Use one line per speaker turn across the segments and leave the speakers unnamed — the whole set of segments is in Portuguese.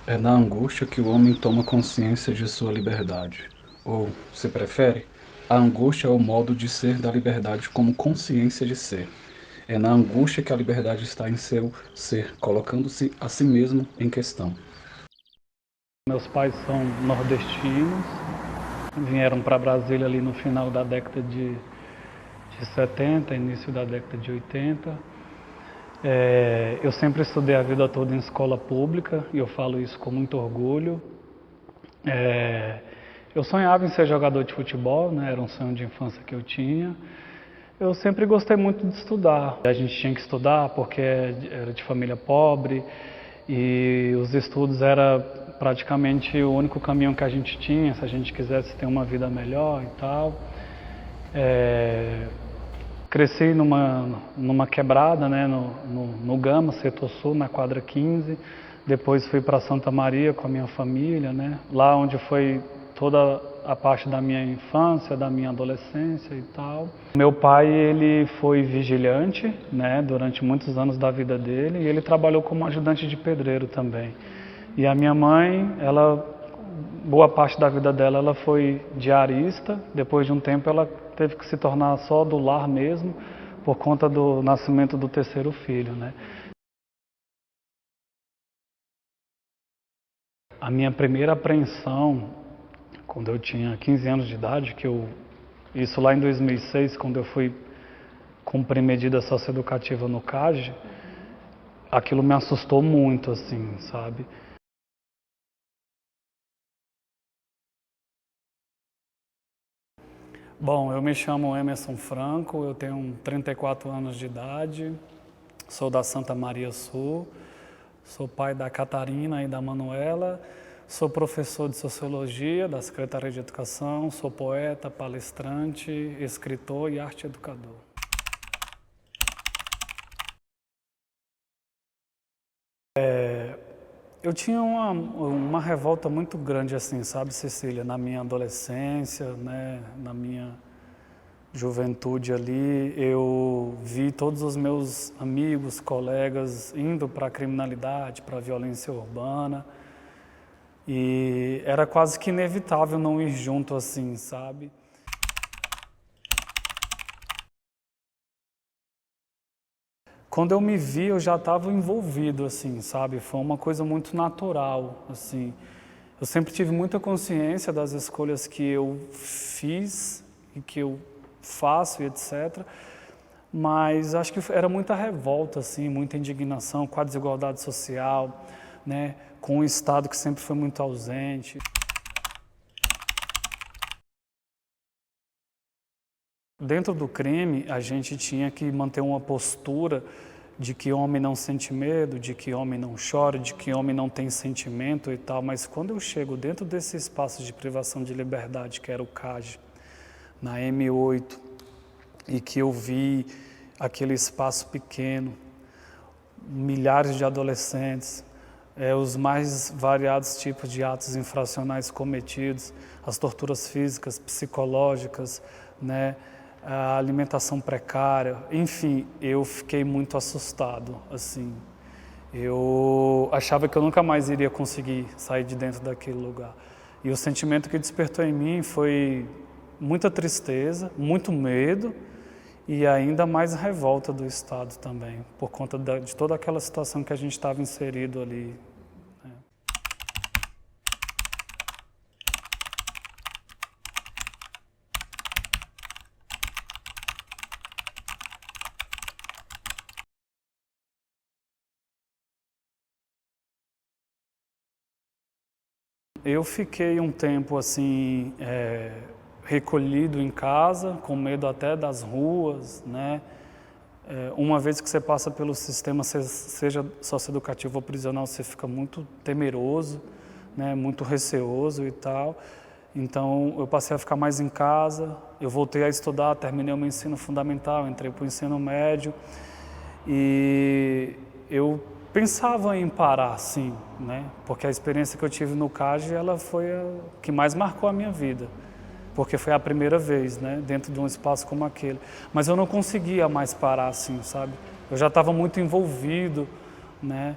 É na angústia que o homem toma consciência de sua liberdade. Ou, se prefere, a angústia é o modo de ser da liberdade como consciência de ser. É na angústia que a liberdade está em seu ser, colocando-se a si mesmo em questão.
Meus pais são nordestinos, vieram para Brasília ali no final da década de 70, início da década de 80. Eu sempre estudei a vida toda em escola pública e eu falo isso com muito orgulho. Eu sonhava em ser jogador de futebol, né? Era um sonho de infância que eu tinha. Eu sempre gostei muito de estudar. A gente tinha que estudar porque era de família pobre e os estudos era praticamente o único caminho que a gente tinha se a gente quisesse ter uma vida melhor e tal. Cresci numa quebrada, né, no Gama, setor sul, na quadra 15. Depois fui para Santa Maria com a minha família, né, lá onde foi toda a parte da minha infância, da minha adolescência e tal. Meu pai, ele foi vigilante, né, durante muitos anos da vida dele, e ele trabalhou como ajudante de pedreiro também. E a minha mãe, boa parte da vida dela, ela foi diarista. Depois de um tempo, ela teve que se tornar só do lar mesmo, por conta do nascimento do terceiro filho, né? A minha primeira apreensão, quando eu tinha 15 anos de idade, isso lá em 2006, quando eu fui cumprir medida socioeducativa no CAGE, aquilo me assustou muito, assim, sabe? Bom, eu me chamo Emerson Franco, eu tenho 34 anos de idade, sou da Santa Maria Sul, sou pai da Catarina e da Manuela, sou professor de Sociologia da Secretaria de Educação, sou poeta, palestrante, escritor e arte educador. Eu tinha uma revolta muito grande, assim, sabe, Cecília, na minha adolescência, né, na minha juventude ali, eu vi todos os meus amigos, colegas indo para a criminalidade, para a violência urbana, e era quase que inevitável não ir junto assim, sabe? Quando eu me vi, eu já estava envolvido, assim, sabe? Foi uma coisa muito natural, assim. Eu sempre tive muita consciência das escolhas que eu fiz e que eu faço e etc. Mas acho que era muita revolta, assim, muita indignação com a desigualdade social, né? Com o Estado que sempre foi muito ausente. Dentro do crime, a gente tinha que manter uma postura de que homem não sente medo, de que homem não chora, de que homem não tem sentimento e tal, mas quando eu chego dentro desse espaço de privação de liberdade, que era o CAGE, na M8, e que eu vi aquele espaço pequeno, milhares de adolescentes, os mais variados tipos de atos infracionais cometidos, as torturas físicas, psicológicas, né? A alimentação precária, enfim, eu fiquei muito assustado, assim. Eu achava que eu nunca mais iria conseguir sair de dentro daquele lugar. E o sentimento que despertou em mim foi muita tristeza, muito medo e ainda mais revolta do Estado também, por conta de toda aquela situação que a gente estava inserido ali. Eu fiquei um tempo assim, recolhido em casa, com medo até das ruas, né? Uma vez que você passa pelo sistema, seja socioeducativo ou prisional, você fica muito temeroso, né? Muito receoso e tal. Então, eu passei a ficar mais em casa, eu voltei a estudar, terminei o meu ensino fundamental, entrei para o ensino médio e eu pensava em parar, sim, né? Porque a experiência que eu tive no CAGE, ela foi a que mais marcou a minha vida, porque foi a primeira vez, né? Dentro de um espaço como aquele. Mas eu não conseguia mais parar, assim, sabe? Eu já estava muito envolvido, né?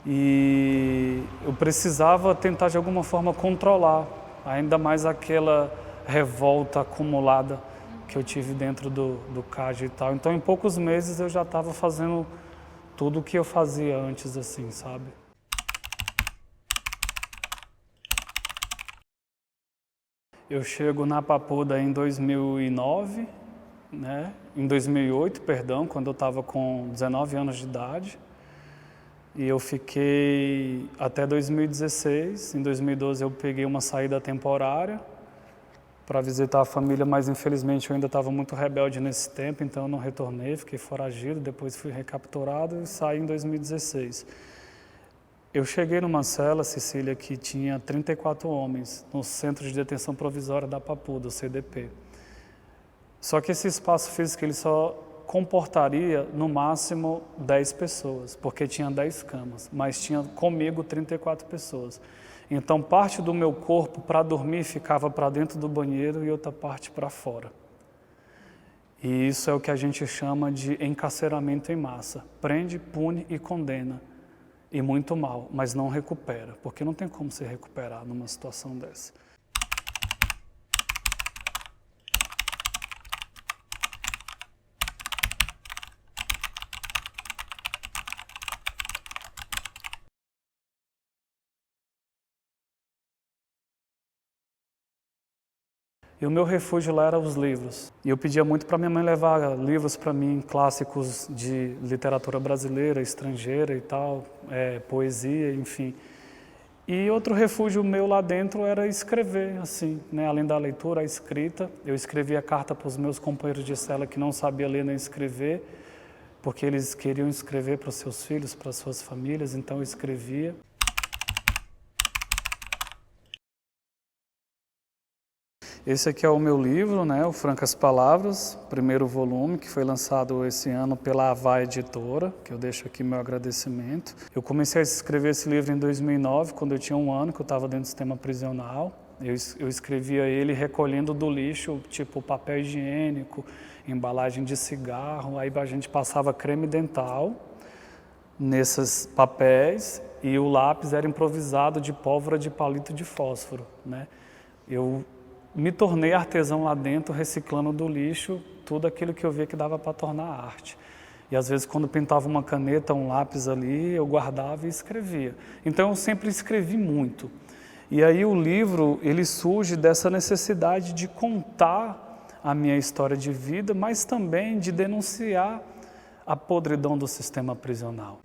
E eu precisava tentar de alguma forma controlar, ainda mais aquela revolta acumulada que eu tive dentro do CAD e tal. Então, em poucos meses eu já estava fazendo tudo o que eu fazia antes, assim, sabe? Eu chego na Papuda em 2009, né? Em 2008, perdão, quando eu estava com 19 anos de idade. E eu fiquei até 2016. Em 2012 eu peguei uma saída temporária para visitar a família, mas infelizmente eu ainda estava muito rebelde nesse tempo, então eu não retornei, fiquei foragido, depois fui recapturado e saí em 2016. Eu cheguei numa cela, Cecília, que tinha 34 homens, no Centro de Detenção Provisória da Papuda, o CDP. Só que esse espaço físico ele só comportaria no máximo 10 pessoas, porque tinha 10 camas, mas tinha comigo 34 pessoas. Então parte do meu corpo para dormir ficava para dentro do banheiro e outra parte para fora. E isso é o que a gente chama de encarceramento em massa. Prende, pune e condena. E muito mal, mas não recupera, porque não tem como se recuperar numa situação dessa. E o meu refúgio lá era os livros. E eu pedia muito para minha mãe levar livros para mim, clássicos de literatura brasileira, estrangeira e tal, poesia, enfim. E outro refúgio meu lá dentro era escrever, assim, né? Além da leitura, a escrita. Eu escrevia carta para os meus companheiros de cela que não sabiam ler nem escrever, porque eles queriam escrever para os seus filhos, para as suas famílias, então eu escrevia. Esse aqui é o meu livro, né, o Francas Palavras, primeiro volume, que foi lançado esse ano pela Avá Editora, que eu deixo aqui meu agradecimento. Eu comecei a escrever esse livro em 2009, quando eu tinha 1 ano, que eu estava dentro do sistema prisional. Eu escrevia ele recolhendo do lixo, tipo papel higiênico, embalagem de cigarro, aí a gente passava creme dental nesses papéis e o lápis era improvisado de pólvora de palito de fósforo, né? Eu me tornei artesão lá dentro, reciclando do lixo tudo aquilo que eu via que dava para tornar arte. E às vezes quando pintava uma caneta, um lápis ali, eu guardava e escrevia. Então eu sempre escrevi muito. E aí o livro, ele surge dessa necessidade de contar a minha história de vida, mas também de denunciar a podridão do sistema prisional.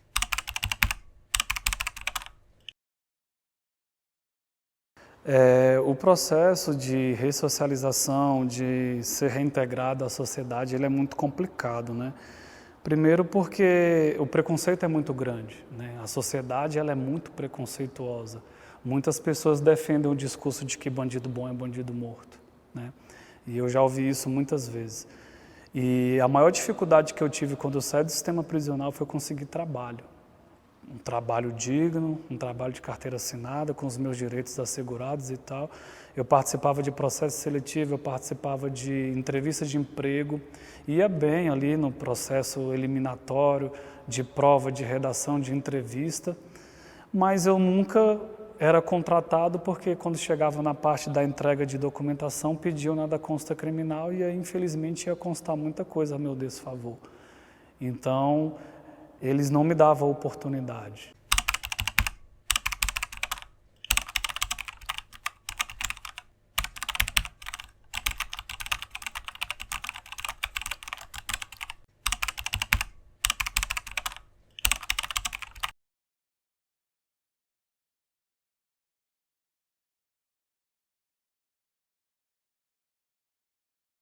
O processo de ressocialização, de ser reintegrado à sociedade, ele é muito complicado, né? Primeiro porque o preconceito é muito grande, né? A sociedade ela é muito preconceituosa. Muitas pessoas defendem o discurso de que bandido bom é bandido morto, né? E eu já ouvi isso muitas vezes. E a maior dificuldade que eu tive quando eu saí do sistema prisional foi conseguir trabalho. Um trabalho digno, um trabalho de carteira assinada, com os meus direitos assegurados e tal. Eu participava de processo seletivo, eu participava de entrevistas de emprego, ia bem ali no processo eliminatório, de prova, de redação, de entrevista, mas eu nunca era contratado porque quando chegava na parte da entrega de documentação pediam nada consta criminal e aí infelizmente ia constar muita coisa a meu desfavor. Então, eles não me davam oportunidade.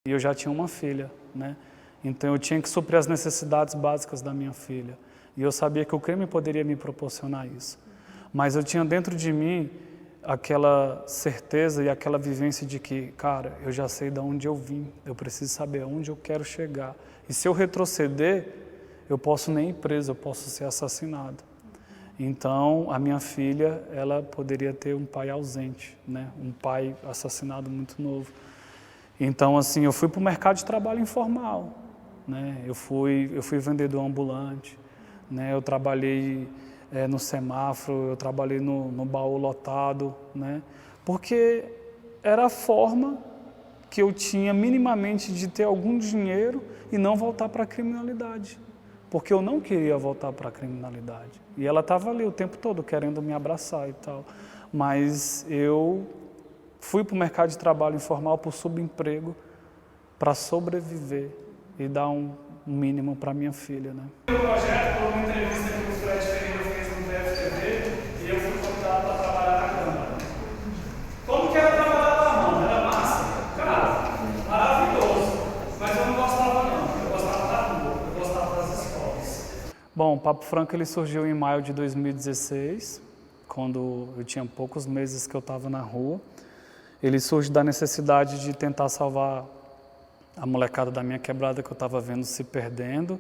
E eu já tinha uma filha, né? Então eu tinha que suprir as necessidades básicas da minha filha. E eu sabia que o crime poderia me proporcionar isso. Mas eu tinha dentro de mim aquela certeza e aquela vivência de que, cara, eu já sei de onde eu vim, eu preciso saber aonde eu quero chegar. E se eu retroceder, eu posso nem ir preso, eu posso ser assassinado. Então, a minha filha, ela poderia ter um pai ausente, né? Um pai assassinado muito novo. Então, assim, eu fui para o mercado de trabalho informal, né? Eu fui vendedor ambulante, né? Eu trabalhei no semáforo, eu trabalhei no baú lotado, né? Porque era a forma que eu tinha minimamente de ter algum dinheiro e não voltar para a criminalidade. Porque eu não queria voltar para a criminalidade. E ela estava ali o tempo todo querendo me abraçar e tal. Mas eu fui para o mercado de trabalho informal por subemprego para sobreviver e dar um mínimo para minha filha, né? O projeto foi uma entrevista que o Fred Ferreira fez no DFTV e eu fui convidado para trabalhar na Câmara. Como que era trabalhar na Câmara? Era massa? Cara, maravilhoso. Mas eu não gostava não, eu gostava da rua, eu gostava das escolas. Bom, o Papo Franco ele surgiu em maio de 2016, quando eu tinha poucos meses que eu estava na rua. Ele surge da necessidade de tentar salvar a molecada da minha quebrada que eu estava vendo se perdendo.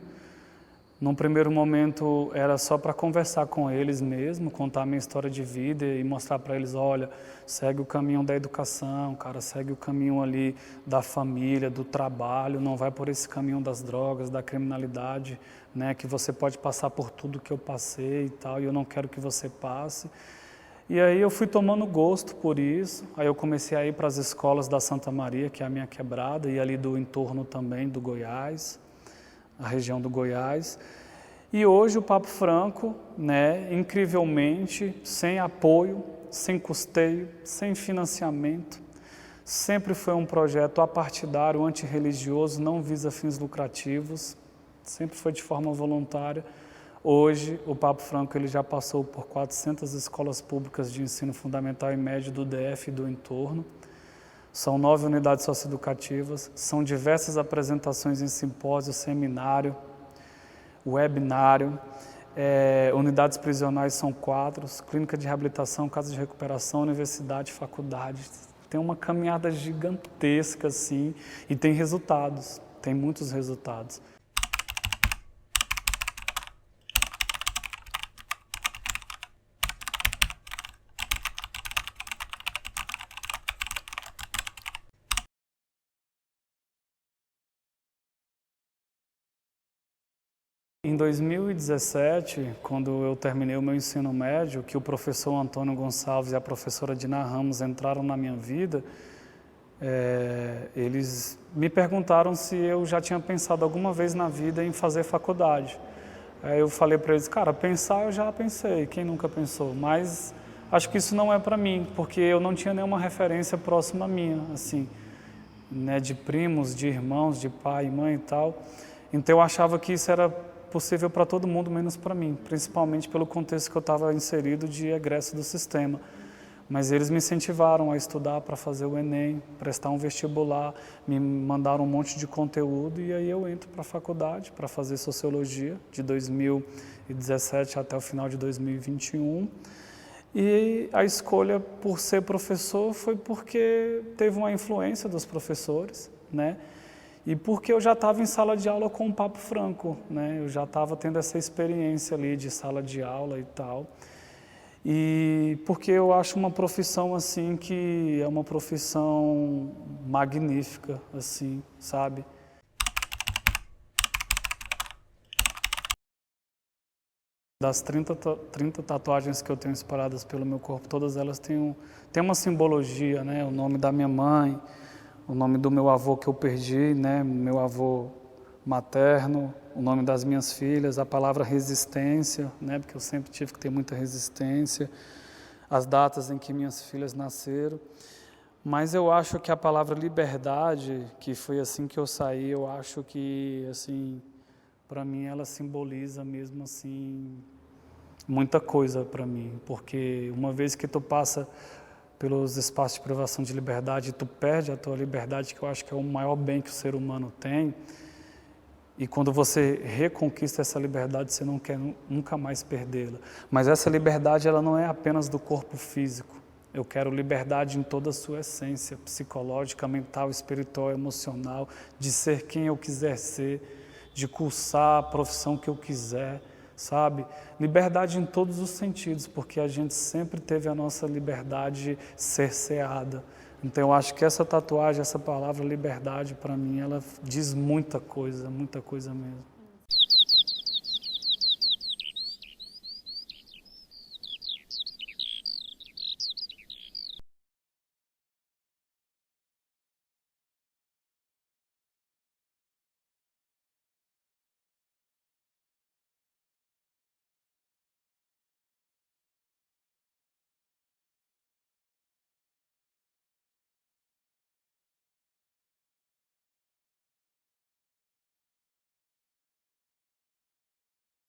Num primeiro momento era só para conversar com eles mesmo, contar a minha história de vida e mostrar para eles, olha, segue o caminho da educação, cara, segue o caminho ali da família, do trabalho, não vai por esse caminho das drogas, da criminalidade, né, que você pode passar por tudo que eu passei e tal, e eu não quero que você passe. E aí eu fui tomando gosto por isso, aí eu comecei a ir para as escolas da Santa Maria, que é a minha quebrada, e ali do entorno também do Goiás, a região do Goiás. E hoje o Papo Franco, né, incrivelmente, sem apoio, sem custeio, sem financiamento, sempre foi um projeto apartidário, antirreligioso, não visa fins lucrativos, sempre foi de forma voluntária. Hoje, o Papo Franco ele já passou por 400 escolas públicas de ensino fundamental e médio do DF e do entorno. São 9 unidades socioeducativas, são diversas apresentações em simpósio, seminário, webinário. Unidades prisionais são 4, clínica de reabilitação, casa de recuperação, universidade, faculdade. Tem uma caminhada gigantesca, assim, e tem resultados, tem muitos resultados. Em 2017, quando eu terminei o meu ensino médio, que o professor Antônio Gonçalves e a professora Dina Ramos entraram na minha vida, eles me perguntaram se eu já tinha pensado alguma vez na vida em fazer faculdade. Aí eu falei para eles, cara, pensar eu já pensei, quem nunca pensou? Mas acho que isso não é para mim, porque eu não tinha nenhuma referência próxima a minha, assim, né, de primos, de irmãos, de pai e mãe e tal. Então eu achava que isso era possível para todo mundo, menos para mim, principalmente pelo contexto que eu estava inserido de egresso do sistema. Mas eles me incentivaram a estudar para fazer o Enem, prestar um vestibular, me mandaram um monte de conteúdo e aí eu entro para a faculdade para fazer Sociologia de 2017 até o final de 2021. E a escolha por ser professor foi porque teve uma influência dos professores, né? E porque eu já estava em sala de aula com o Papo Franco, né? Eu já estava tendo essa experiência ali de sala de aula e tal. E porque eu acho uma profissão assim que é uma profissão magnífica, assim, sabe? Das 30 tatuagens que eu tenho espalhadas pelo meu corpo, todas elas têm uma simbologia, né? O nome da minha mãe, o nome do meu avô que eu perdi, né? Meu avô materno, o nome das minhas filhas, a palavra resistência, né? Porque eu sempre tive que ter muita resistência, as datas em que minhas filhas nasceram. Mas eu acho que a palavra liberdade, que foi assim que eu saí, eu acho que, assim, para mim ela simboliza mesmo, assim, muita coisa para mim. Porque uma vez que tu passa pelos espaços de privação de liberdade, tu perde a tua liberdade, que eu acho que é o maior bem que o ser humano tem. E quando você reconquista essa liberdade, você não quer nunca mais perdê-la. Mas essa liberdade, ela não é apenas do corpo físico. Eu quero liberdade em toda a sua essência, psicológica, mental, espiritual, emocional, de ser quem eu quiser ser, de cursar a profissão que eu quiser, sabe? Liberdade em todos os sentidos, porque a gente sempre teve a nossa liberdade cerceada. Então eu acho que essa tatuagem, essa palavra liberdade, para mim, ela diz muita coisa mesmo.